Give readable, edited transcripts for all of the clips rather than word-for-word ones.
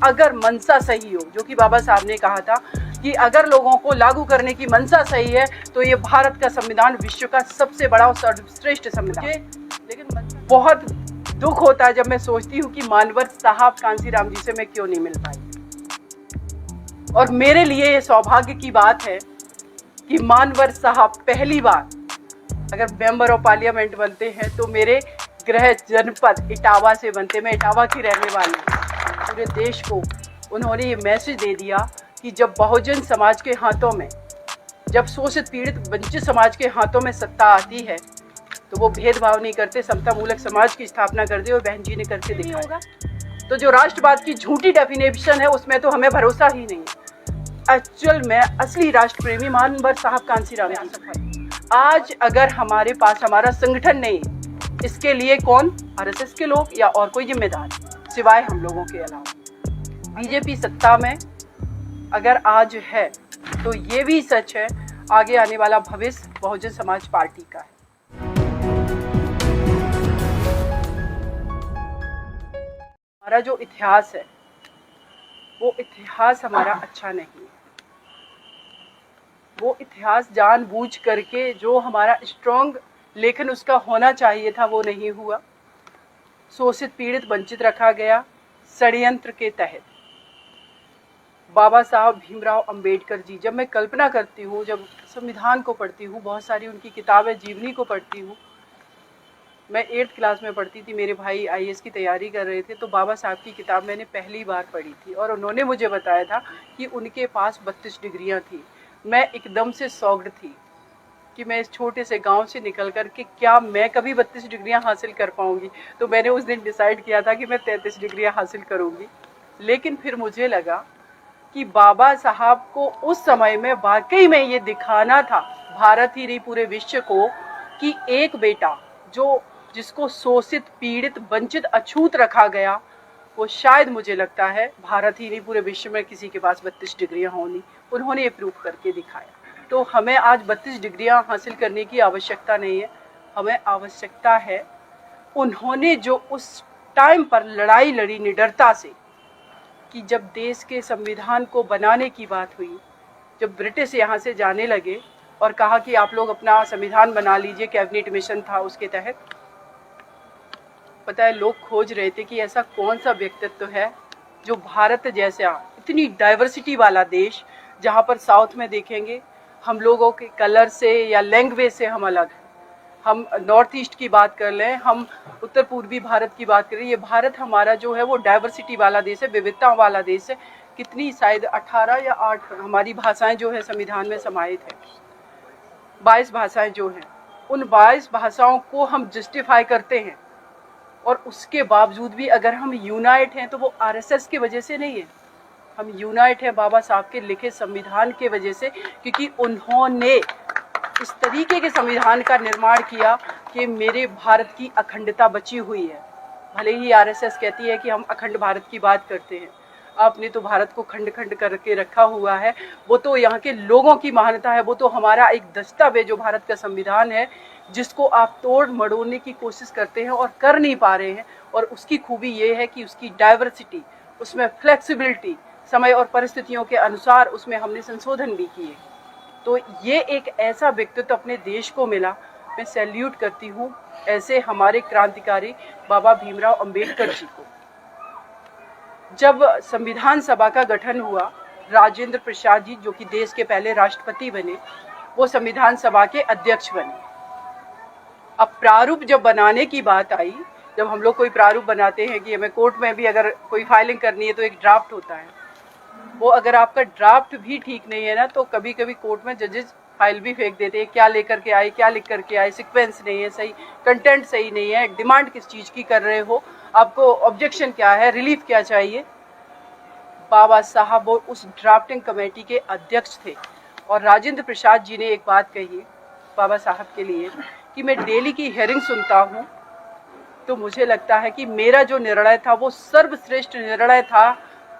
अगर मंशा सही हो, जो कि बाबा साहब ने कहा था कि अगर लोगों को लागू करने की मंशा सही है तो ये भारत का संविधान विश्व का सबसे बड़ा और सर्वश्रेष्ठ संविधान। लेकिन बहुत दुख होता है जब मैं सोचती हूँ कि मानवर साहब कांसीराम जी से मैं क्यों नहीं मिल पाई। और मेरे लिए ये सौभाग्य की बात है कि मानवर साहब पहली बार अगर मेंबर ऑफ पार्लियामेंट बनते हैं तो मेरे गृह जनपद इटावा से बनते। मैं इटावा की रहने वाली हूँ। पूरे देश को उन्होंने ये मैसेज दे दिया कि जब बहुजन समाज के हाथों में, जब शोषित पीड़ित वंचित समाज के हाथों में सत्ता आती है तो वो भेदभाव नहीं करते, समता मूलक समाज की स्थापना करते और बहन जी ने करके दिखाया। तो जो राष्ट्रवाद की झूठी डेफिनेशन है उसमें तो हमें भरोसा ही नहीं है। एक्चुअल में असली राष्ट्र प्रेमी मानवर साहब कांसीराम जी। आज अगर हमारे पास हमारा संगठन नहीं, इसके लिए कौन, आरएसएस के लोग या और कोई जिम्मेदार सिवाय हम लोगों के अलावा। बीजेपी सत्ता में अगर आज है तो ये भी सच है आगे आने वाला भविष्य बहुजन समाज पार्टी का है। हमारा जो इतिहास है वो इतिहास हमारा अच्छा नहीं है। वो इतिहास जानबूझ करके जो हमारा स्ट्रॉन्ग लेखन उसका होना चाहिए था वो नहीं हुआ। शोषित पीड़ित वंचित रखा गया षड्यंत्र के तहत। बाबा साहब भीमराव अंबेडकर जी, जब मैं कल्पना करती हूँ, जब संविधान को पढ़ती हूँ, बहुत सारी उनकी किताबें जीवनी को पढ़ती हूँ। मैं 8th क्लास में पढ़ती थी, मेरे भाई IAS की तैयारी कर रहे थे, तो बाबा साहब की किताब मैंने पहली बार पढ़ी थी और उन्होंने मुझे बताया था कि उनके पास 32 डिग्रियाँ थी। मैं एकदम से शॉक्ड थी कि मैं इस छोटे से गांव से निकल कर के क्या मैं कभी 32 डिग्रियां हासिल कर पाऊंगी। तो मैंने उस दिन डिसाइड किया था कि मैं 33 डिग्रियां हासिल करूंगी। लेकिन फिर मुझे लगा कि बाबा साहब को उस समय में वाकई में ये दिखाना था भारत ही नहीं पूरे विश्व को कि एक बेटा जिसको शोषित पीड़ित वंचित अछूत रखा गया, वो शायद मुझे लगता है भारत ही नहीं पूरे विश्व में किसी के पास 32 डिग्रियां होनी। उन्होंने ये प्रूव करके दिखाया। तो हमें आज 32 डिग्रियां हासिल करने की आवश्यकता नहीं है, हमें आवश्यकता है उन्होंने जो उस टाइम पर लड़ाई लड़ी निडरता से कि जब देश के संविधान को बनाने की बात हुई, जब ब्रिटिश यहाँ से जाने लगे और कहा कि आप लोग अपना संविधान बना लीजिए, कैबिनेट मिशन था उसके तहत। पता है, लोग खोज रहे थे कि ऐसा कौन सा व्यक्तित्व है जो भारत जैसा इतनी डाइवर्सिटी वाला देश, जहाँ पर साउथ में देखेंगे हम लोगों के कलर से या लैंग्वेज से हम अलग हैं। हम नॉर्थ ईस्ट की बात कर लें, हम उत्तर पूर्वी भारत की बात करें, ये भारत हमारा जो है वो डाइवर्सिटी वाला देश है, विविधता वाला देश है। कितनी, शायद 18 या 8 हमारी भाषाएं जो है संविधान में समाहित है। 22 भाषाएं जो हैं, उन 22 भाषाओं को हम जस्टिफाई करते हैं और उसके बावजूद भी अगर हम यूनाइट हैं तो वो आरएसएस की वजह से नहीं है। हम यूनाइट हैं बाबा साहब के लिखे संविधान के वजह से, क्योंकि उन्होंने इस तरीके के संविधान का निर्माण किया कि मेरे भारत की अखंडता बची हुई है। भले ही आरएसएस कहती है कि हम अखंड भारत की बात करते हैं, आपने तो भारत को खंड खंड करके रखा हुआ है। वो तो यहाँ के लोगों की मान्यता है, वो तो हमारा एक दस्तावेज जो भारत का संविधान है, जिसको आप तोड़ मड़ोड़ने की कोशिश करते हैं और कर नहीं पा रहे हैं। और उसकी खूबी ये है कि उसकी डाइवर्सिटी, उसमें फ्लेक्सिबिलिटी, समय और परिस्थितियों के अनुसार उसमें हमने संशोधन भी किए। तो ये एक ऐसा व्यक्तित्व अपने देश को मिला। मैं सैल्यूट करती हूँ ऐसे हमारे क्रांतिकारी बाबा भीमराव अंबेडकर जी को। जब संविधान सभा का गठन हुआ, राजेंद्र प्रसाद जी जो कि देश के पहले राष्ट्रपति बने, वो संविधान सभा के अध्यक्ष बने। अब प्रारूप जब बनाने की बात आई, जब हम लोग कोई प्रारूप बनाते हैं कि हमें कोर्ट में भी अगर कोई फाइलिंग करनी है तो एक ड्राफ्ट होता है, वो अगर आपका ड्राफ्ट भी ठीक नहीं है ना तो कभी कभी कोर्ट में जजेस फाइल भी फेंक देते हैं, क्या लेकर के आए, क्या लिख करके आए, सीक्वेंस नहीं है सही, कंटेंट सही नहीं है, डिमांड किस चीज़ की कर रहे हो, आपको ऑब्जेक्शन क्या है, रिलीफ क्या चाहिए। बाबा साहब वो उस ड्राफ्टिंग कमेटी के अध्यक्ष थे और राजेंद्र प्रसाद जी ने एक बात कही बाबा साहब के लिए कि मैं डेली की हियरिंग सुनता हूँ तो मुझे लगता है कि मेरा जो निर्णय था वो सर्वश्रेष्ठ निर्णय था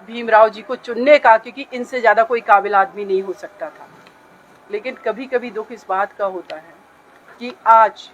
भीमराव जी को चुनने का, क्योंकि इनसे ज़्यादा कोई काबिल आदमी नहीं हो सकता था। लेकिन कभी कभी दुख इस बात का होता है कि आज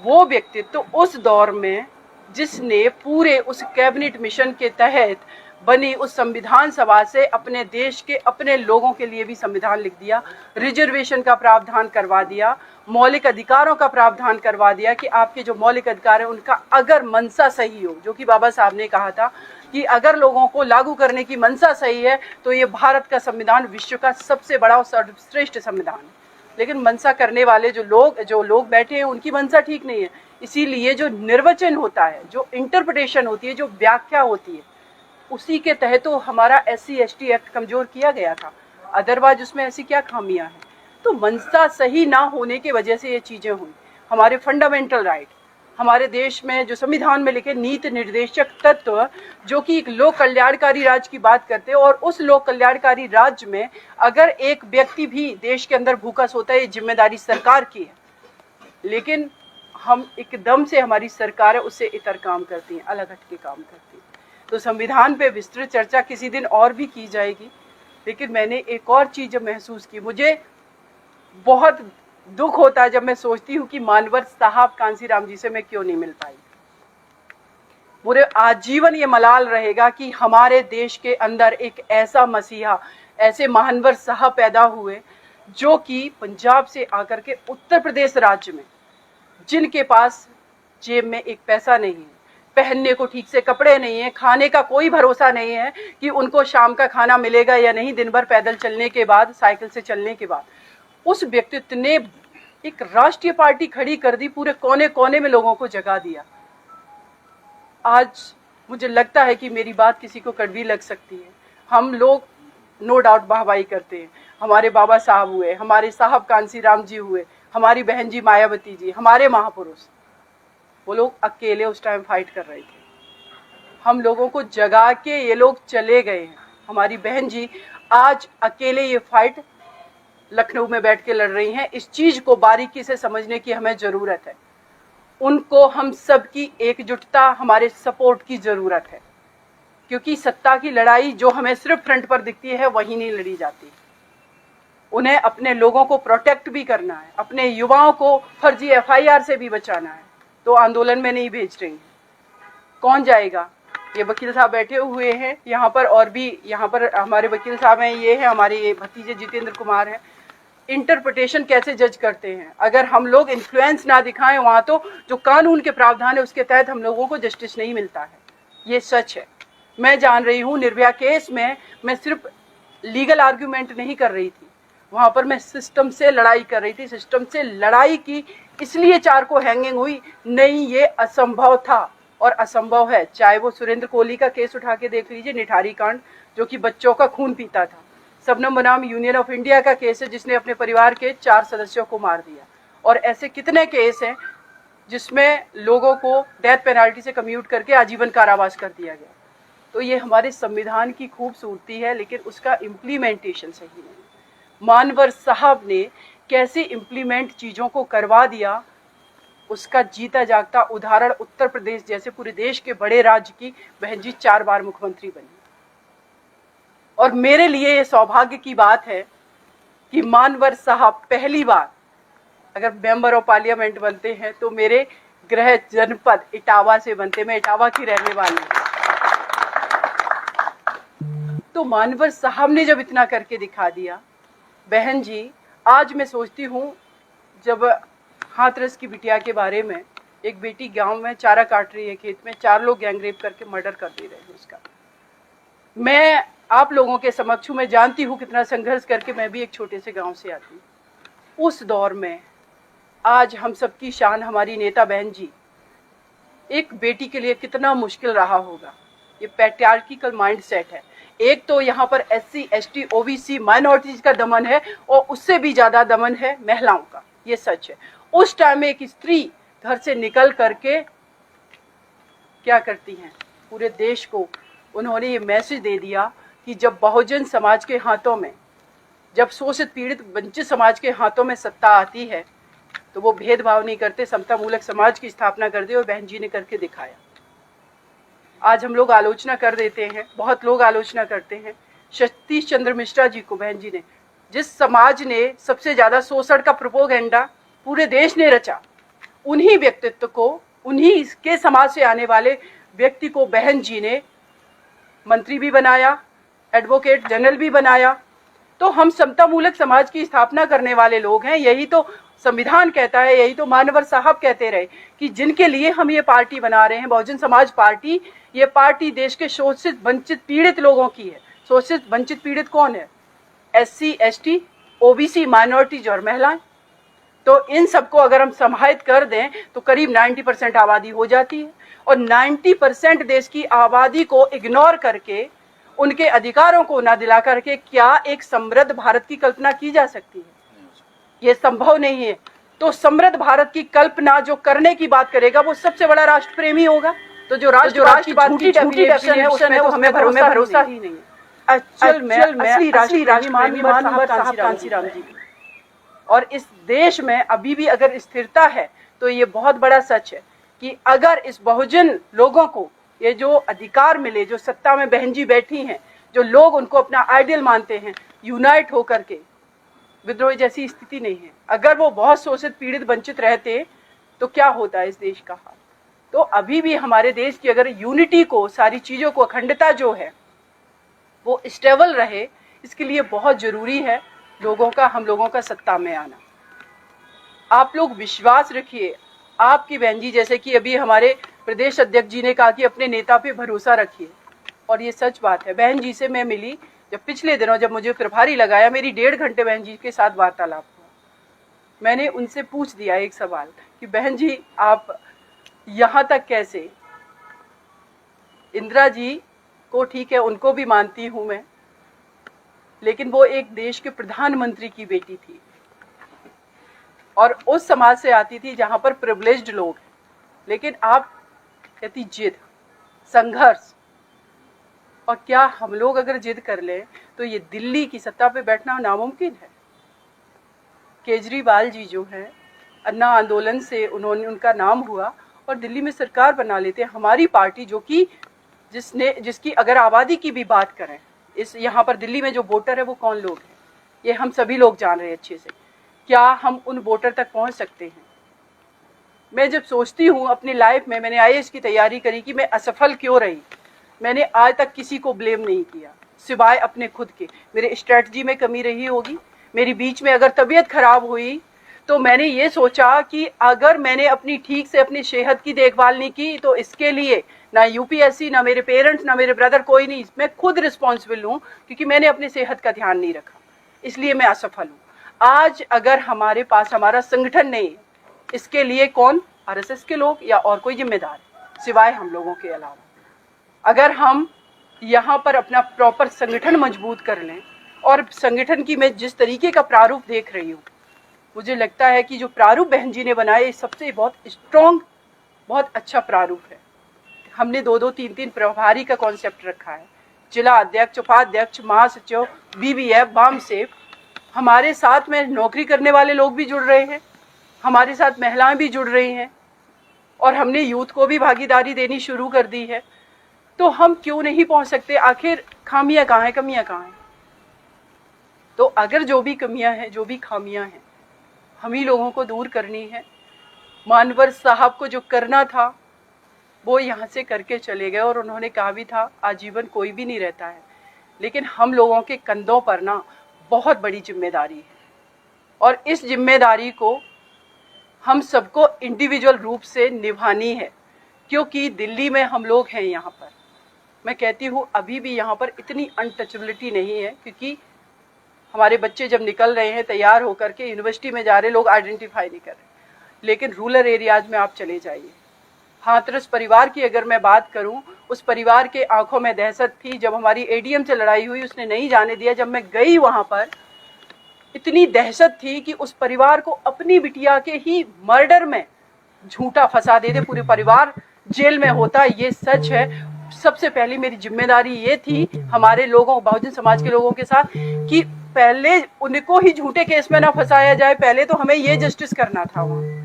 वो व्यक्तित्व तो उस दौर में जिसने पूरे उस कैबिनेट मिशन के तहत बनी उस संविधान सभा से अपने देश के अपने लोगों के लिए भी संविधान लिख दिया, रिजर्वेशन का प्रावधान करवा दिया, मौलिक अधिकारों का प्रावधान करवा दिया कि आपके जो मौलिक अधिकार है उनका अगर मंशा सही हो, जो कि बाबा साहब ने कहा था कि अगर लोगों को लागू करने की मंशा सही है तो ये भारत का संविधान विश्व का सबसे बड़ा और सर्वश्रेष्ठ संविधान है। लेकिन मंशा करने वाले जो लोग बैठे हैं उनकी मंशा ठीक नहीं है। इसीलिए जो निर्वचन होता है, जो इंटरप्रिटेशन होती है, जो व्याख्या होती है, उसी के तहत तो हमारा SC/ST एक्ट कमजोर किया गया था। अदरवाइज उसमें ऐसी क्या खामियां हैं? तो मंशा सही ना होने की वजह से ये चीज़ें हुई। हमारे फंडामेंटल राइट, हमारे देश में जो संविधान में लिखे नीति निर्देशक तत्व, जो कि एक लोक कल्याणकारी राज्य की बात करते हैं, और उस लोक कल्याणकारी राज्य में अगर एक व्यक्ति भी देश के अंदर भूखा सोता है, ये जिम्मेदारी सरकार की है। लेकिन हम एकदम से, हमारी सरकार है उससे इतर काम करती हैं, अलग हट के काम करती हैं। तो संविधान पे विस्तृत चर्चा किसी दिन और भी की जाएगी। लेकिन मैंने एक और चीज़ जब महसूस की, मुझे बहुत दुख होता है जब मैं सोचती हूँ कि मानवर साहब कांसीराम जी से मैं क्यों नहीं मिल पाई। पूरे आजीवन ये मलाल रहेगा कि हमारे देश के अंदर एक ऐसा मसीहा, ऐसे महानवर साहब पैदा हुए जो कि पंजाब से आकर के उत्तर प्रदेश राज्य में, जिनके पास जेब में एक पैसा नहीं है, पहनने को ठीक से कपड़े नहीं है, खाने का कोई भरोसा नहीं है कि उनको शाम का खाना मिलेगा या नहीं, दिन भर पैदल चलने के बाद, साइकिल से चलने के बाद, उस व्यक्तित्व ने एक राष्ट्रीय पार्टी खड़ी कर दी, पूरे कोने कोने में लोगों को जगा दिया। आज मुझे लगता है कि मेरी बात किसी को कड़वी लग सकती है। हम लोग नो डाउट वाहवाही करते हैं, हमारे बाबा साहब हुए, हमारे साहब कांसीराम जी हुए, हमारी बहन जी मायावती जी, हमारे महापुरुष, वो लोग अकेले उस टाइम फाइट कर रहे थे। हम लोगों को जगा के ये लोग चले गए हैं। हमारी बहन जी आज अकेले ये फाइट लखनऊ में बैठ के लड़ रही हैं। इस चीज़ को बारीकी से समझने की हमें ज़रूरत है। उनको हम सब की एकजुटता, हमारे सपोर्ट की ज़रूरत है, क्योंकि सत्ता की लड़ाई जो हमें सिर्फ फ्रंट पर दिखती है वही नहीं लड़ी जाती। उन्हें अपने लोगों को प्रोटेक्ट भी करना है, अपने युवाओं को फर्जी FIR से भी बचाना है, तो आंदोलन में नहीं भेज रही। कौन जाएगा? ये वकील साहब बैठे हुए हैं यहाँ पर, और भी यहाँ पर हमारे वकील साहब हैं, ये हैं हमारे भतीजे जितेंद्र कुमार हैं। इंटरप्रिटेशन कैसे जज करते हैं? अगर हम लोग इन्फ्लुएंस ना दिखाएं वहाँ, तो जो कानून के प्रावधान है उसके तहत हम लोगों को जस्टिस नहीं मिलता है। ये सच है। मैं जान रही हूँ निर्भया केस में मैं सिर्फ लीगल आर्ग्यूमेंट नहीं कर रही थी, वहाँ पर मैं सिस्टम से लड़ाई कर रही थी। सिस्टम से लड़ाई की इसलिए 4 को हैंगिंग हुई, नहीं ये असंभव था और असंभव है। चाहे वो सुरेंद्र कोहली का केस उठा के देख लीजिए, निठारी कांड, जो कि बच्चों का खून पीता था। सबनम बनाम यूनियन ऑफ इंडिया का केस है जिसने अपने परिवार के 4 सदस्यों को मार दिया। और ऐसे कितने केस हैं जिसमें लोगों को डेथ पेनाल्टी से कम्यूट करके आजीवन कारावास कर दिया गया। तो ये हमारे संविधान की खूबसूरती है, लेकिन उसका इम्प्लीमेंटेशन सही नहीं। मानवर साहब ने कैसे इम्प्लीमेंट चीज़ों को करवा दिया, उसका जीता जागता उदाहरण उत्तर प्रदेश जैसे पूरे देश के बड़े राज्य की बहन जी 4 बार मुख्यमंत्री बनी। और मेरे लिए ये सौभाग्य की बात है कि मानवर साहब पहली बार अगर मेंबर ऑफ पार्लियामेंट बनते हैं तो मेरे गृह जनपद इटावा से बनते। मैं इटावा की रहने वाली हूँ। तो मानवर साहब ने जब इतना करके दिखा दिया, बहन जी, आज मैं सोचती हूँ, जब हाथरस की बिटिया के बारे में, एक बेटी गांव में चारा काट रही है खेत में, 4 लोग गैंगरेप करके मर्डर कर दे रहे हैं उसका। मैं आप लोगों के समक्ष हूँ, मैं जानती हूँ कितना संघर्ष करके मैं भी एक छोटे से गांव से आती हूँ। उस दौर में आज हम सबकी शान हमारी नेता बहन जी, एक बेटी के लिए कितना मुश्किल रहा होगा। ये पैट्रियार्किकल माइंडसेट है। एक तो यहाँ पर SC ST OBC माइनॉरिटीज का दमन है और उससे भी ज़्यादा दमन है महिलाओं का, ये सच है। उस टाइम में एक स्त्री घर से निकल करके क्या करती हैं, पूरे देश को उन्होंने ये मैसेज दे दिया कि जब बहुजन समाज के हाथों में, जब शोषित पीड़ित वंचित समाज के हाथों में सत्ता आती है तो वो भेदभाव नहीं करते, समता मूलक समाज की स्थापना करते, और बहन जी ने करके दिखाया। आज हम लोग आलोचना कर देते हैं, बहुत लोग आलोचना करते हैं सतीश चंद्र मिश्रा जी को, बहन जी ने, जिस समाज ने सबसे ज़्यादा शोषण का प्रोपोगेंडा पूरे देश ने रचा, उन्हीं व्यक्तित्व को, उन्हीं के समाज से आने वाले व्यक्ति को बहन जी ने मंत्री भी बनाया, एडवोकेट जनरल भी बनाया। तो हम समतामूलक समाज की स्थापना करने वाले लोग हैं। यही तो संविधान कहता है, यही तो मानवर साहब कहते रहे कि जिनके लिए हम ये पार्टी बना रहे हैं, बहुजन समाज पार्टी, ये पार्टी देश के शोषित वंचित पीड़ित लोगों की है। शोषित वंचित पीड़ित कौन है? SC, ST, OBC, माइनॉरिटीज और महिलाएं। तो इन सबको अगर हम समाहित कर दें तो करीब 90% आबादी हो जाती है। और 90% देश की आबादी को इग्नोर करके, उनके अधिकारों को ना दिला करके क्या एक समृद्ध भारत की कल्पना की जा सकती है? ये संभव नहीं है। तो समृद्ध भारत की कल्पना जो करने की बात करेगा वो सबसे बड़ा राष्ट्र प्रेमी होगा। तो जो राष्ट्रवाद की डेफिनेशन है उसमें तो हमें भरोसा ही नहीं है। एक्चुअल में असली राष्ट्र मानवर साहब कांसीराम जी। और इस देश में अभी भी अगर स्थिरता है तो ये बहुत बड़ा सच है कि अगर इस बहुजन लोगों को ये जो अधिकार मिले, जो सत्ता में बहन जी बैठी हैं, जो लोग उनको अपना आइडियल मानते हैं, यूनाइट होकर के, विद्रोह जैसी स्थिति नहीं है। अगर वो बहुत शोषित पीड़ित वंचित रहते तो क्या होता है इस देश का हाल? तो अभी भी हमारे देश की अगर यूनिटी को, सारी चीज़ों को, अखंडता जो है वो स्टेबल रहे, इसके लिए बहुत ज़रूरी है लोगों का, हम लोगों का सत्ता में आना। आप लोग विश्वास रखिए, आपकी बहन जी, जैसे कि अभी हमारे प्रदेश अध्यक्ष जी ने कहा कि अपने नेता पे भरोसा रखिए, और ये सच बात है। बहन जी से मैं मिली जब पिछले दिनों, जब मुझे प्रभारी लगाया, मेरी 1.5 घंटे बहन जी के साथ वार्तालाप हुआ। मैंने उनसे पूछ दिया एक सवाल कि बहन जी आप यहाँ तक कैसे? इंदिरा जी को ठीक है, उनको भी मानती हूँ मैं, लेकिन वो एक देश के प्रधानमंत्री की बेटी थी और उस समाज से आती थी जहाँ पर प्रिविलेज्ड लोग हैं। लेकिन आप कहती जिद, संघर्ष। और क्या हम लोग अगर जिद कर लें तो ये दिल्ली की सत्ता पे बैठना नामुमकिन है? केजरीवाल जी जो हैं, अन्ना आंदोलन से उनका नाम हुआ और दिल्ली में सरकार बना लेते हैं। हमारी पार्टी जो कि जिसकी अगर आबादी की भी बात करें, इस यहाँ पर दिल्ली में जो वोटर है वो कौन लोग हैं, ये हम सभी लोग जान रहे हैं अच्छे से। क्या हम उन वोटर तक पहुँच सकते हैं? मैं जब सोचती हूँ अपनी लाइफ में, मैंने IAS की तैयारी करी कि मैं असफल क्यों रही, मैंने आज तक किसी को ब्लेम नहीं किया सिवाय अपने खुद के। मेरे स्ट्रेटजी में कमी रही होगी, मेरी बीच में अगर तबीयत खराब हुई तो मैंने ये सोचा कि अगर मैंने अपनी ठीक से अपनी सेहत की देखभाल नहीं की तो इसके लिए ना UPSC, ना मेरे पेरेंट्स, ना मेरे ब्रदर, कोई नहीं, मैं खुद रिस्पॉन्सिबल हूँ क्योंकि मैंने अपनी सेहत का ध्यान नहीं रखा, इसलिए मैं असफल हूँ। आज अगर हमारे पास हमारा संगठन नहीं है, इसके लिए कौन? RSS के लोग या और कोई जिम्मेदार है सिवाय हम लोगों के अलावा? अगर हम यहाँ पर अपना प्रॉपर संगठन मजबूत कर लें, और संगठन की मैं जिस तरीके का प्रारूप देख रही हूँ, मुझे लगता है कि जो प्रारूप बहन जी ने बनाया सबसे बहुत स्ट्रॉन्ग, बहुत अच्छा प्रारूप है। हमने 2-2, 3-3 प्रभारी का कॉन्सेप्ट रखा है, जिला अध्यक्ष, उपाध्यक्ष, महासचिव, BBF, बामसेफ। हमारे साथ में नौकरी करने वाले लोग भी जुड़ रहे हैं, हमारे साथ महिलाएं भी जुड़ रही हैं, और हमने यूथ को भी भागीदारी देनी शुरू कर दी है। तो हम क्यों नहीं पहुंच सकते? आखिर खामियां कहाँ हैं, कमियां कहाँ हैं? तो अगर जो भी कमियां हैं, जो भी खामियां हैं, हम ही लोगों को दूर करनी है। मानवर साहब को जो करना था वो यहाँ से करके चले गए, और उन्होंने कहा भी था आजीवन कोई भी नहीं रहता है, लेकिन हम लोगों के कंधों पर ना बहुत बड़ी जिम्मेदारी है, और इस जिम्मेदारी को हम सबको इंडिविजुअल रूप से निभानी है। क्योंकि दिल्ली में हम लोग हैं, यहाँ पर मैं कहती हूँ अभी भी यहाँ पर इतनी अनटचेबिलिटी नहीं है, क्योंकि हमारे बच्चे जब निकल रहे हैं तैयार होकर के यूनिवर्सिटी में जा रहे, लोग आइडेंटिफाई नहीं कर रहे। लेकिन रूरल एरियाज में आप चले जाइए, हाथरस परिवार की अगर मैं बात करूं, उस परिवार के आंखों में दहशत थी। जब हमारी ADM से लड़ाई हुई, उसने नहीं जाने दिया। जब मैं गई वहां पर, इतनी दहशत थी कि उस परिवार को अपनी बिटिया के ही मर्डर में झूठा फंसा देते, पूरे परिवार जेल में होता। ये सच है। सबसे पहली मेरी जिम्मेदारी ये थी हमारे लोगों, बहुजन समाज के लोगों के साथ, कि पहले उनको ही झूठे केस में ना फंसाया जाए। पहले तो हमें ये जस्टिस करना था वहाँ,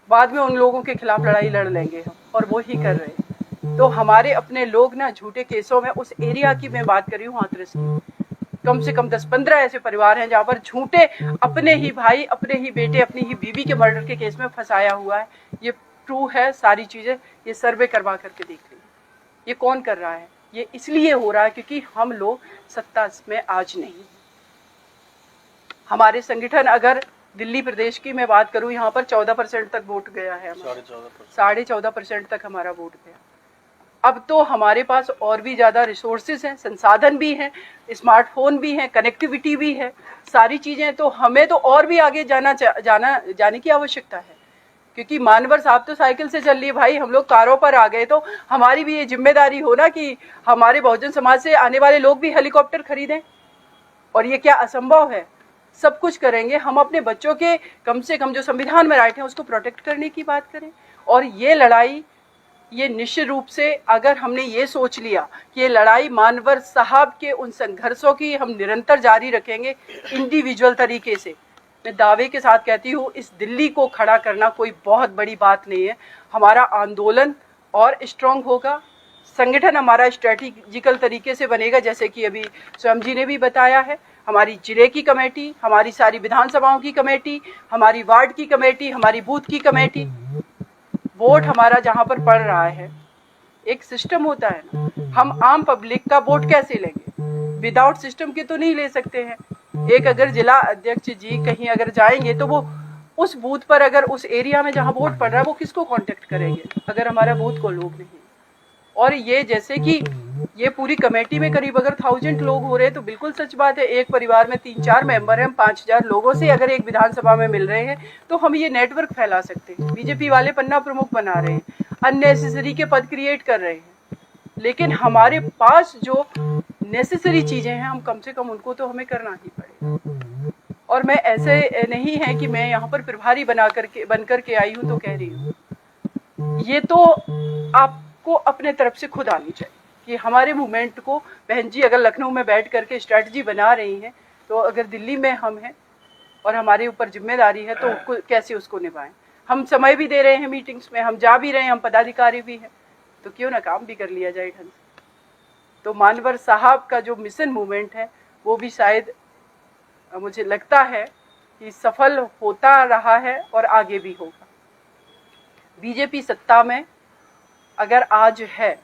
बाद में उन लोगों के खिलाफ लड़ाई लड़ लेंगे हम, और वो ही कर रहे हैं। तो हमारे अपने लोग ना झूठे केसों में, उस एरिया की मैं बात कर रही हूँ हाथरस की, कम से कम 10-15 ऐसे परिवार हैं जहाँ पर झूठे अपने ही भाई, अपने ही बेटे, अपनी ही बीवी के मर्डर के केस में फंसाया हुआ है। ये ट्रू है, सारी चीज़ें ये सर्वे करवा करके देख लीजिए। ये कौन कर रहा है? ये इसलिए हो रहा है क्योंकि हम लोग सत्ता में आज नहीं। हमारे संगठन, अगर दिल्ली प्रदेश की मैं बात करूं, यहाँ पर 14% तक वोट गया है, 14.5% तक हमारा वोट गया। अब तो हमारे पास और भी ज़्यादा रिसोर्सेज हैं, संसाधन भी हैं, स्मार्टफोन भी हैं, कनेक्टिविटी भी है, सारी चीज़ें। तो हमें तो और भी आगे जाने की आवश्यकता है, क्योंकि मानवर साहब तो साइकिल से चल लिए भाई, हम लोग कारों पर आ गए। तो हमारी भी ये जिम्मेदारी हो ना कि हमारे बहुजन समाज से आने वाले लोग भी हेलीकॉप्टर खरीदें। और ये क्या असंभव है? सब कुछ करेंगे। हम अपने बच्चों के कम से कम जो संविधान में राइट है उसको प्रोटेक्ट करने की बात करें। और ये लड़ाई, ये निश्चित रूप से अगर हमने ये सोच लिया कि ये लड़ाई मानवर साहब के उन संघर्षों की हम निरंतर जारी रखेंगे इंडिविजुअल तरीके से, मैं दावे के साथ कहती हूँ इस दिल्ली को खड़ा करना कोई बहुत बड़ी बात नहीं है। हमारा आंदोलन और स्ट्रांग होगा, संगठन हमारा स्ट्रेटेजिकल तरीके से बनेगा, जैसे कि अभी स्वयं जी ने भी बताया है। हमारी जिले की कमेटी, हमारी सारी विधानसभाओं की कमेटी, हमारी वार्ड की कमेटी, हमारी बूथ की कमेटी, वोट हमारा जहाँ पर पड़ रहा है, एक सिस्टम होता है ना, हम आम पब्लिक का वोट कैसे लेंगे? विदाउट सिस्टम के तो नहीं ले सकते हैं। एक अगर जिला अध्यक्ष जी कहीं अगर जाएंगे तो वो उस बूथ पर, अगर उस एरिया में जहाँ वोट पड़ रहा है, वो किसको कांटेक्ट करेंगे अगर हमारा बूथ को लोग नहीं। और ये जैसे कि ये पूरी कमेटी में करीब अगर 1000 लोग हो रहे हैं तो बिल्कुल सच बात है, एक परिवार में 3-4 मेंबर हैं, हम 5000 लोगों से अगर एक विधानसभा में मिल रहे हैं तो हम ये नेटवर्क फैला सकते हैं। बीजेपी वाले पन्ना प्रमुख बना रहे हैं, अननेसेसरी के पद क्रिएट कर रहे हैं, लेकिन हमारे पास जो नेसेसरी चीजें हैं हम कम से कम उनको तो हमें करना ही पड़ेगा। और मैं ऐसे नहीं है कि मैं यहाँ पर प्रभारी बन करके आई हूँ तो कह रही हूँ, ये तो आपको अपने तरफ से खुद आनी चाहिए कि हमारे मूवमेंट को, बहन जी अगर लखनऊ में बैठ करके स्ट्रैटेजी बना रही हैं तो अगर दिल्ली में हम हैं और हमारे ऊपर जिम्मेदारी है तो कैसे उसको निभाएं। हम समय भी दे रहे हैं मीटिंग्स में, हम जा भी रहे हैं, हम पदाधिकारी भी हैं, तो क्यों ना काम भी कर लिया जाए ढंग से। तो मानवर साहब का जो मिशन मूवमेंट है वो भी शायद मुझे लगता है कि सफल होता रहा है और आगे भी होगा। बीजेपी सत्ता में अगर आज है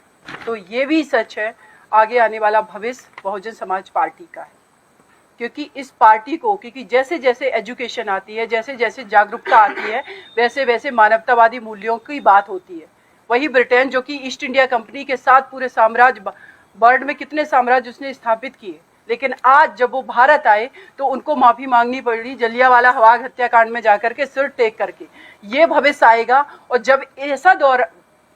तो ये भी सच है आगे आने वाला भविष्य बहुजन समाज पार्टी का है, क्योंकि इस पार्टी को, क्योंकि जैसे जैसे एजुकेशन आती है, जैसे जैसे जागरूकता आती है, वैसे वैसे मानवतावादी मूल्यों की बात होती है। वही ब्रिटेन जो कि ईस्ट इंडिया कंपनी के साथ पूरे साम्राज्य, वर्ल्ड में कितने साम्राज्य उसने स्थापित किए, लेकिन आज जब वो भारत आए तो उनको माफ़ी मांगनी पड़ी जलियांवाला बाग हत्याकांड में जाकर के, सिर टेक करके। ये भविष्य आएगा और जब ऐसा दौर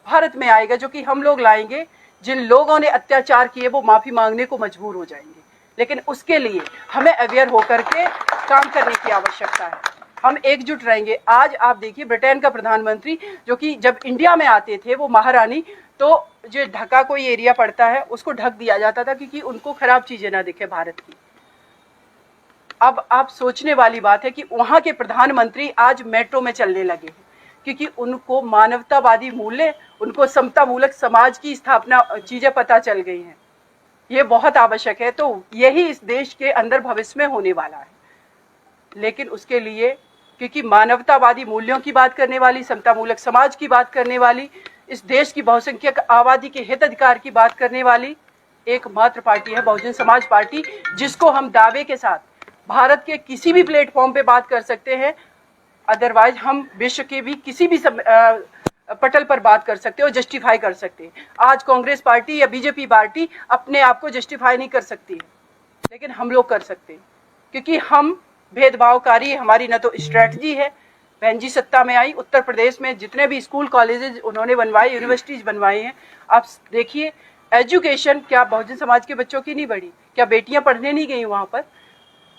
भारत में आएगा जो कि हम लोग लाएंगे, जिन लोगों ने अत्याचार किए वो माफ़ी मांगने को मजबूर हो जाएंगे। लेकिन उसके लिए हमें अवेयर होकर के काम करने की आवश्यकता है, हम एकजुट रहेंगे। आज आप देखिए ब्रिटेन का प्रधानमंत्री जो कि जब इंडिया में आते थे वो महारानी, तो जो ढका कोई एरिया पड़ता है उसको ढक दिया जाता था क्योंकि उनको खराब चीज़ें ना दिखे भारत की। अब आप सोचने वाली बात है कि वहाँ के प्रधानमंत्री आज मेट्रो में चलने लगे हैं क्योंकि उनको मानवतावादी मूल्य, उनको समता मूलक समाज की स्थापना चीज़ें पता चल गई हैं। ये बहुत आवश्यक है, तो यही इस देश के अंदर भविष्य में होने वाला है। लेकिन उसके लिए, क्योंकि मानवतावादी मूल्यों की बात करने वाली, समता मूलक समाज की बात करने वाली, इस देश की बहुसंख्यक आबादी के हित अधिकार की बात करने वाली एकमात्र पार्टी है बहुजन समाज पार्टी, जिसको हम दावे के साथ भारत के किसी भी प्लेटफॉर्म पे बात कर सकते हैं। अदरवाइज हम विश्व के भी किसी भी पटल पर बात कर सकते हैं और जस्टिफाई कर सकते हैं। आज कांग्रेस पार्टी या बीजेपी पार्टी अपने आप को जस्टिफाई नहीं कर सकती है, लेकिन हम लोग कर सकते हैं क्योंकि हम भेदभावकारी, हमारी न तो स्ट्रेटजी है। बहन जी सत्ता में आई, उत्तर प्रदेश में जितने भी स्कूल कॉलेजेस उन्होंने बनवाए, यूनिवर्सिटीज बनवाई हैं। आप देखिए एजुकेशन क्या बहुजन समाज के बच्चों की नहीं बढ़ी? क्या बेटियां पढ़ने नहीं गई वहाँ पर?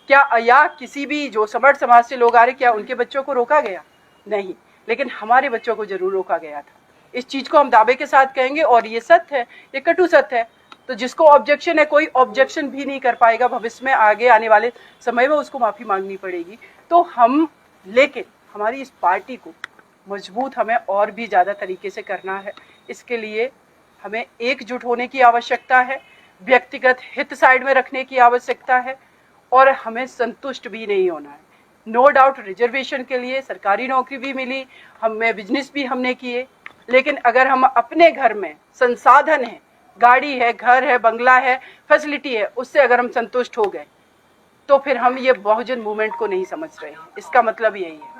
क्या या किसी भी जो समर्थ समाज से लोग आ रहे, क्या उनके बच्चों को रोका गया? नहीं, लेकिन हमारे बच्चों को जरूर रोका गया था। इस चीज़ को हम दावे के साथ कहेंगे और ये सत्य है, ये कटु सत्य है। तो जिसको ऑब्जेक्शन है, कोई ऑब्जेक्शन भी नहीं कर पाएगा भविष्य में, आगे आने वाले समय में उसको माफ़ी मांगनी पड़ेगी। तो हम, लेकिन हमारी इस पार्टी को मजबूत हमें और भी ज़्यादा तरीके से करना है। इसके लिए हमें एकजुट होने की आवश्यकता है, व्यक्तिगत हित साइड में रखने की आवश्यकता है और हमें संतुष्ट भी नहीं होना है। नो डाउट रिजर्वेशन के लिए सरकारी नौकरी भी मिली, हमें बिजनेस भी हमने किए, लेकिन अगर हम अपने घर में संसाधन हैं गाड़ी है, घर है, बंगला है, फैसिलिटी है, उससे अगर हम संतुष्ट हो गए तो फिर हम ये बहुजन मूवमेंट को नहीं समझ रहे हैं। इसका मतलब यही है।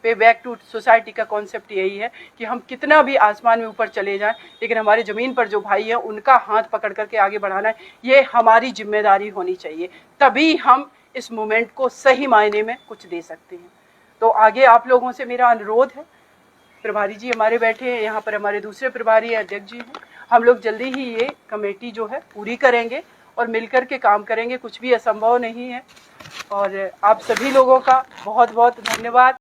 पे बैक टू सोसाइटी का कॉन्सेप्ट यही है कि हम कितना भी आसमान में ऊपर चले जाएं, लेकिन हमारे ज़मीन पर जो भाई हैं उनका हाथ पकड़ करके आगे बढ़ाना है, ये हमारी जिम्मेदारी होनी चाहिए। तभी हम इस मूवमेंट को सही मायने में कुछ दे सकते हैं। तो आगे आप लोगों से मेरा अनुरोध है, प्रभारी जी हमारे बैठे हैं यहाँ पर, हमारे दूसरे प्रभारी अध्यक्ष जी हैं, हम लोग जल्दी ही ये कमेटी जो है पूरी करेंगे और मिलकर के काम करेंगे, कुछ भी असंभव नहीं है। और आप सभी लोगों का बहुत बहुत धन्यवाद।